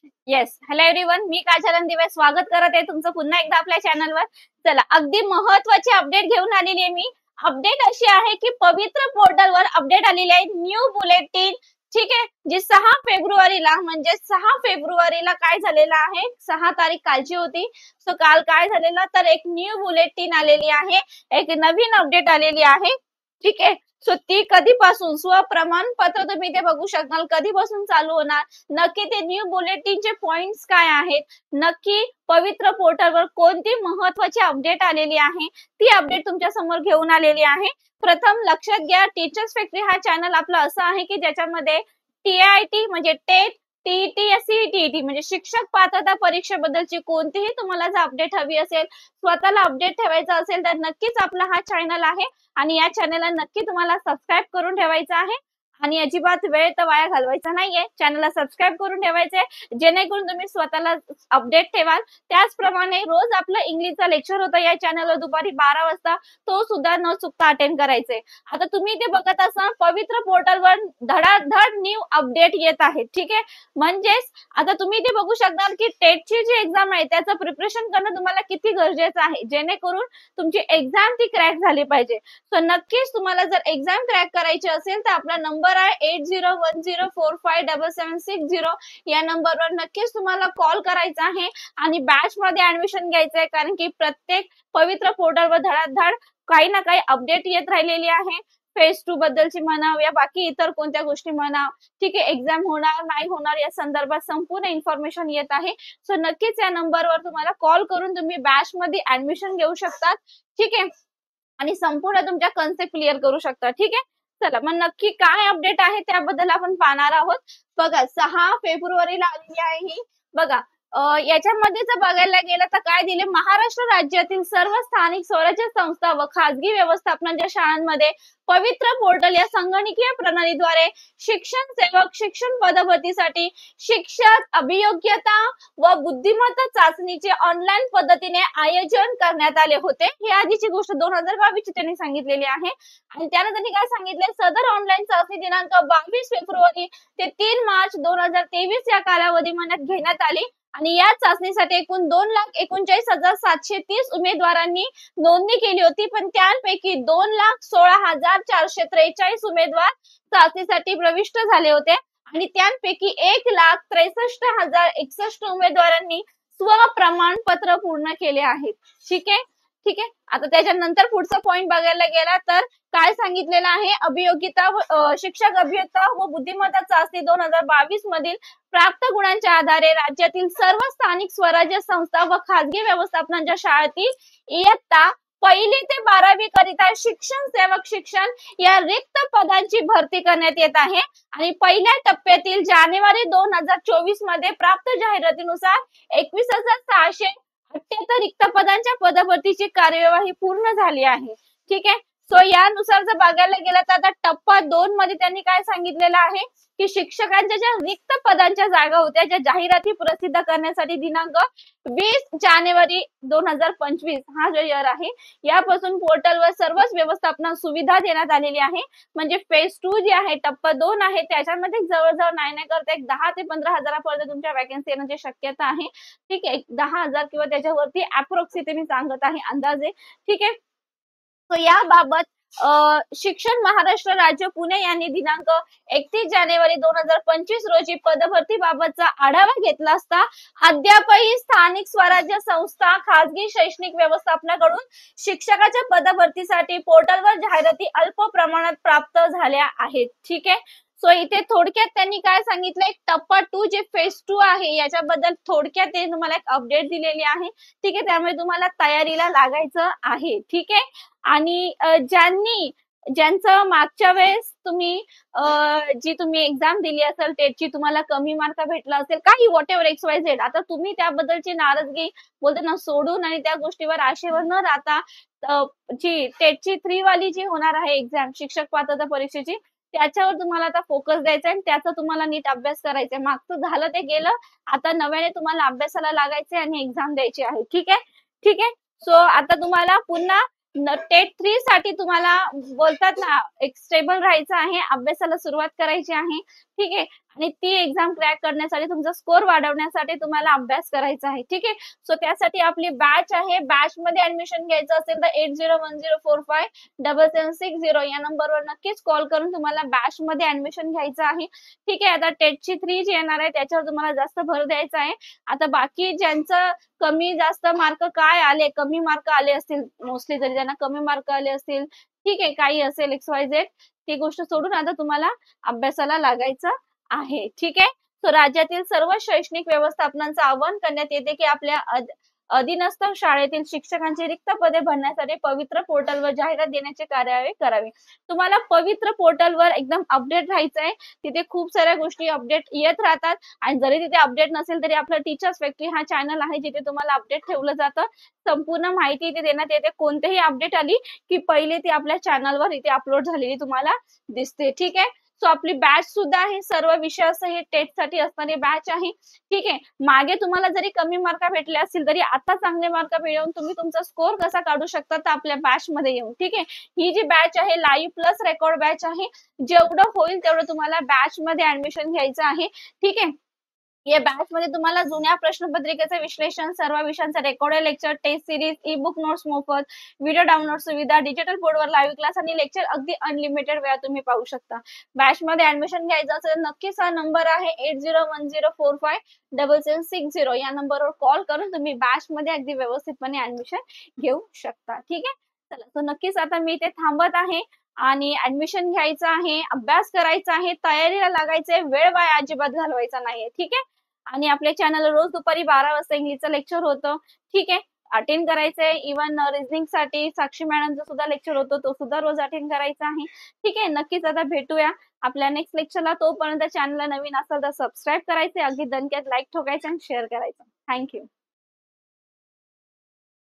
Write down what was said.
Yes. Hello everyone, मी काजल दिवे स्वागत करत आहे तुमचं पुन्हा एकदा आपल्या चॅनलवर. चला, अगदी महत्त्वाची अपडेट घेऊन आलेली आहे मी. अपडेट अशी आहे की पवित्र पोर्टलवर अपडेट आलेली आहे, न्यू बुलेटिन. ठीक आहे, जी 6 फेब्रुवारीला म्हणजे 6 फेब्रुवारीला काय झालेलं आहे, 6 तारीख कालची होती. सो काल काय झालेलं, तर एक न्यू बुलेटिन आलेली आहे, एक नवीन अपडेट आलेली आहे. ठीक आहे. सो ती कधीपासून स्वप्रमाणपत्र तुम्ही ते बघू शकाल, कधीपासून चालू होणार, नक्की ते न्यू बुलेटिनचे पॉइंट्स काय आहेत, नक्की पवित्र पोर्टलवर कोणती महत्वाची अपडेट आलेली आहे, ती अपडेट तुमच्या समोर घेऊन आलेली आहे. प्रथम लक्षात घ्या, टीचर्स फॅक्टरी हा चॅनल आपला असा आहे की ज्याच्यामध्ये TIT म्हणजे टेट, TET या CET म्हणजे शिक्षक पात्रता परीक्षेबद्दलची कोणतीही तुम्हाला जर अपडेट हवी असेल, स्वतःला अपडेट ठेवायचा असेल, तर नक्कीच आपला हा चॅनल आहे आणि या चॅनलला नक्की तुम्हाला सबस्क्राईब करून ठेवायचं आहे आणि अजिबात वेळ तर वाया घालवायचा नाहीये. चॅनलला सबस्क्राईब करून ठेवायचंय, जेणेकरून तुम्ही स्वतःला अपडेट ठेवाल. त्याचप्रमाणे रोज आपलं इंग्लिशचा लेक्चर होता या चॅनलवर दुपारी 12 वाजता, तो सुद्धा न चुकता अटेंड करायचंय. आता तुम्ही ते बघत असाल, पवित्र पोर्टलवर धडाधड न्यू अपडेट येत आहेत. ठीक आहे, म्हणजेच आता तुम्ही ते बघू शकता की टेटची जी एक्झाम आहे त्याचं प्रिपरेशन करणं तुम्हाला किती गरजेचं आहे, जेणेकरून तुमची एक्झाम ती क्रॅक झाली पाहिजे. सो नक्कीच तुम्हाला जर एक्झाम क्रॅक करायची असेल तर आपला नंबर आहे 8010457760. या नंबरवर नक्कीच तुम्हाला कॉल करायचा आहे आणि बॅच मध्ये ऍडमिशन घ्यायचं आहे, कारण की प्रत्येक पवित्र पोर्टलवर धडाधड काही ना काही अपडेट येत राहिलेली आहे. फेज 2 बद्दलची म्हणाव या बाकी इतर कोणत्या गोष्टी म्हणाव, ठीक आहे, एक्झाम होणार नाही होणार या संदर्भात संपूर्ण इन्फॉर्मेशन येत आहे. सो नक्कीच या नंबरवर तुम्हाला कॉल करून तुम्ही बॅच मध्ये ऍडमिशन घेऊ शकतात. ठीक आहे, आणि संपूर्ण तुमच्या कन्सेप्ट क्लिअर करू शकता. ठीक आहे, चला मग नक्की काय अपडेट आहे त्याबद्दल आपण पाहणार आहोत. बघा, 6 फेब्रुवारीला आलेली आहे ही. बघा, याच्यामध्ये जर बघायला गेलं तर काय दिले, महाराष्ट्र राज्यातील सर्व स्थानिक स्वराज्य संस्था व खासगी व्यवस्थापनाच्या शाळांमध्ये पवित्र पोर्टल या संगणकीय प्रणालीद्वारे शिक्षण सेवक शिक्षण पदभरतीसाठी शिक्षक अभियोग्यता व बुद्धिमत्ता चाचणीचे ऑनलाईन पद्धतीने आयोजन करण्यात आले होते. ही आधीची गोष्ट 2022 ची त्यांनी सांगितलेली आहे. आणि त्यानंतर त्यांनी काय सांगितले, सदर ऑनलाईन चाचणी दिनांक 22 फेब्रुवारी ते 3 मार्च 2023 या कालावधीमध्ये घेण्यात आली आणि या चाचणीसाठी एकूण 2,39,730 उमेदवारांनी नोंदणी केली होती, पण त्यापैकी 2,16,443 उमेदवार चाचणीसाठी प्रविष्ट झाले होते आणि त्यापैकी 1,63,061 उमेदवारांनी स्वप्रमाणपत्र पूर्ण केले आहेत. ठीक आहे, ठीक आहे. आता त्याच्यानंतर पुढचा पॉइंट बघायला गेला तर काय सांगितलेलं आहे, अभियोगिता शिक्षक अभियंता व बुद्धिमत्ता चाचणी 2022 मधील प्राप्त गुणांच्या आधारे राज्यातील सर्व स्थानिक स्वराज्य संस्था व खासगी व्यवस्थापनांच्या शाळेतील इयत्ता 1ली ते 12वी करिता शिक्षण सेवक शिक्षण या रिक्त पदांची भरती करण्यात येत आहे आणि पहिल्या टप्प्यातील जानेवारी 2024 मध्ये प्राप्त जाहिरातीनुसार 21,678 रिक्त पदांच्या पदभरतीची कार्यवाही पूर्ण झाली आहे. ठीक आहे, सो यानुसार जर बघायला गेलं तर आता टप्पा 2 मध्ये त्यांनी काय सांगितलेलं आहे की शिक्षकांच्या ज्या रिक्त पदांच्या जागा होत्या, ज्या जाहिराती प्रसिद्ध करण्यासाठी दिनांक 20 जानेवारी 2025 हा जो इयर आहे, यापासून पोर्टलवर सर्वच व्यवस्थापना सुविधा देण्यात आलेली आहे. म्हणजे फेज 2 जी आहे, टप्पा 2 आहे, त्याच्यामध्ये जवळजवळ नाही करता एक 10 ते 15,000 तुमच्या वॅकन्सी येण्याची शक्यता आहे. ठीक आहे, 10,000 किंवा त्याच्यावरती अप्रोक्सिमेटली मी सांगत आहे अंदाजे. ठीक आहे, तो याबाबत शिक्षण महाराष्ट्र राज्य पुणे यांनी दिनांक 31 जानेवारी 2025 रोजी पदभरती बाबतचा आढावा घेतला असता अद्यापही स्थानिक स्वराज्य संस्था खासगी शैक्षणिक व्यवस्थापनाकडून शिक्षकाच्या पदभरतीसाठी पोर्टलवर जाहिराती अल्प प्रमाणात प्राप्त झाल्या आहेत. ठीक आहे, सो इथे थोडक्यात त्यांनी काय सांगितलं, एक टप्पा 2 जे फेज 2 आहे याच्याबद्दल थोडक्यात ते तुम्हाला एक अपडेट दिलेली आहे. ठीक आहे, त्यामुळे तुम्हाला तयारीला लागायचं आहे. ठीक आहे, आणि ज्यांचं मागच्या वेळेस तुम्ही जी तुम्ही एक्झाम दिली असेल टेटची, तुम्हाला कमी मार्क भेटला असेल, काही व्हॉट एव्हर XYZ, आता तुम्ही त्याबद्दलची नाराजगी बोलते ना सोडून आणि त्या गोष्टीवर आशेवर न राहता जी टेटची 3 वाली जी होणार आहे एक्झाम शिक्षक पात्रता परीक्षेची, त्याच्यावर तुम्हाला आता फोकस द्यायचा आहे आणि त्याचा तुम्हाला नीट अभ्यास करायचा आहे. मागचं झालं ते गेलं, आता नव्याने तुम्हाला अभ्यासाला लागायचंय आणि एक्झाम द्यायची आहे. ठीक आहे, ठीक आहे. सो आता तुम्हाला पुन्हा टेट 3 साठी तुम्हाला बोलतात ना एक स्टेबल राहायचं आहे, अभ्यासाला सुरुवात करायची आहे. ठीक आहे, आणि ती एक्झाम क्रॅक करण्यासाठी तुमचा स्कोर वाढवण्यासाठी तुम्हाला अभ्यास करायचा आहे. ठीक आहे. सो त्यासाठी आपली बॅच आहे. बॅच मध्ये ऍडमिशन घ्यायचं असेल तर 8010457760 या नंबरवर नक्कीच कॉल करून तुम्हाला बॅच मध्ये ऍडमिशन घ्यायचं आहे. ठीक आहे. आता टेटची 3 जी येणार आहे त्याच्यावर तुम्हाला जास्त भर द्यायचा आहे. आता बाकी ज्यांचं कमी जास्त मार्क काय आले, कमी मार्क आले असतील मोस्टली, जरी त्यांना कमी मार्क आले असतील, ठीक आहे, काही असेल XYZ, ती गोष्ट सोडून आता तुम्हाला अभ्यासाला लागायचं आहे. ठीक आहे. सो राज्यातील सर्व शैक्षणिक व्यवस्थापनांचं आवाहन करण्यात येते की आपल्या अधीनस्थ शाळेतील शिक्षकांची रिक्त पदे भरण्यासाठी पवित्र पोर्टलवर जाहिरात देण्याचे कार्यावे करावे. तुम्हाला पवित्र पोर्टलवर एकदम अपडेट राहायचं आहे. तिथे खूप साऱ्या गोष्टी अपडेट येत राहतात आणि जरी तिथे अपडेट नसेल तरी आपलं टीचर्स फॅक्टरी हा चॅनल आहे जिथे तुम्हाला अपडेट ठेवलं जातं. संपूर्ण माहिती इथे देण्यात येते. कोणतीही अपडेट आली की पहिले ती आपल्या चॅनलवर इथे अपलोड झालेली तुम्हाला दिसते. ठीक आहे. सो आपली बॅच सुद्धा आहे. सर्व विषयाचं हे टेटसाठी असणारी बॅच आहे. ठीक आहे. मागे तुम्हाला जरी कमी मार्क भेटले असतील तरी आता चांगले मार्क मिळवून तुम्ही तुमचा स्कोर कसा काढू शकता तर आपल्या बॅच मध्ये येऊन. ठीक आहे. ही जी बॅच आहे लाईव्ह प्लस रेकॉर्ड बॅच आहे. जेवढं होईल तेवढं तुम्हाला बॅच मध्ये ऍडमिशन घ्यायचं आहे. ठीक आहे. या बॅच मध्ये तुम्हाला जुन्या प्रश्नपत्रिकेचे विश्लेषण, सर्व विषयांचा recorded lecture, test series, e book notes मोफत, व्हिडिओ डाउनलोड सुविधा, डिजिटल बोर्डवर लाईव्ह क्लास आणि लेक्चर अगदी अनलिमिटेड वेळा तुम्ही पाहू शकता. बॅच मध्ये ऍडमिशन घ्यायचं असेल नक्कीच हा नंबर आहे 8010457760 या नंबरवर कॉल करून तुम्ही बॅच मध्ये अगदी व्यवस्थितपणे ऍडमिशन घेऊ शकता. ठीक आहे. चला, तर नक्कीच आता मी इथे थांबत आहे आणि ऍडमिशन घ्यायचं आहे, अभ्यास करायचा आहे, तयारीला लागायचंय, वेळ वाया अजिबात घालवायचा नाहीये. ठीक आहे. आणि आपल्या चॅनलला रोज दुपारी 12 वाजता इंग्लिशचं लेक्चर होतं. ठीक आहे. अटेंड करायचंय. इव्हन रिझनिंग साठी साक्षी मॅडमचं सुद्धा लेक्चर होतं, तो सुद्धा रोज अटेंड करायचा आहे. ठीक आहे. नक्कीच आता भेटूया आपल्या नेक्स्ट लेक्चरला. तोपर्यंत चॅनलला नवीन असाल तर सबस्क्राईब करायचे, अगदी दणक्यात लाईक ठोकायचं आणि शेअर करायचं. थँक्यू.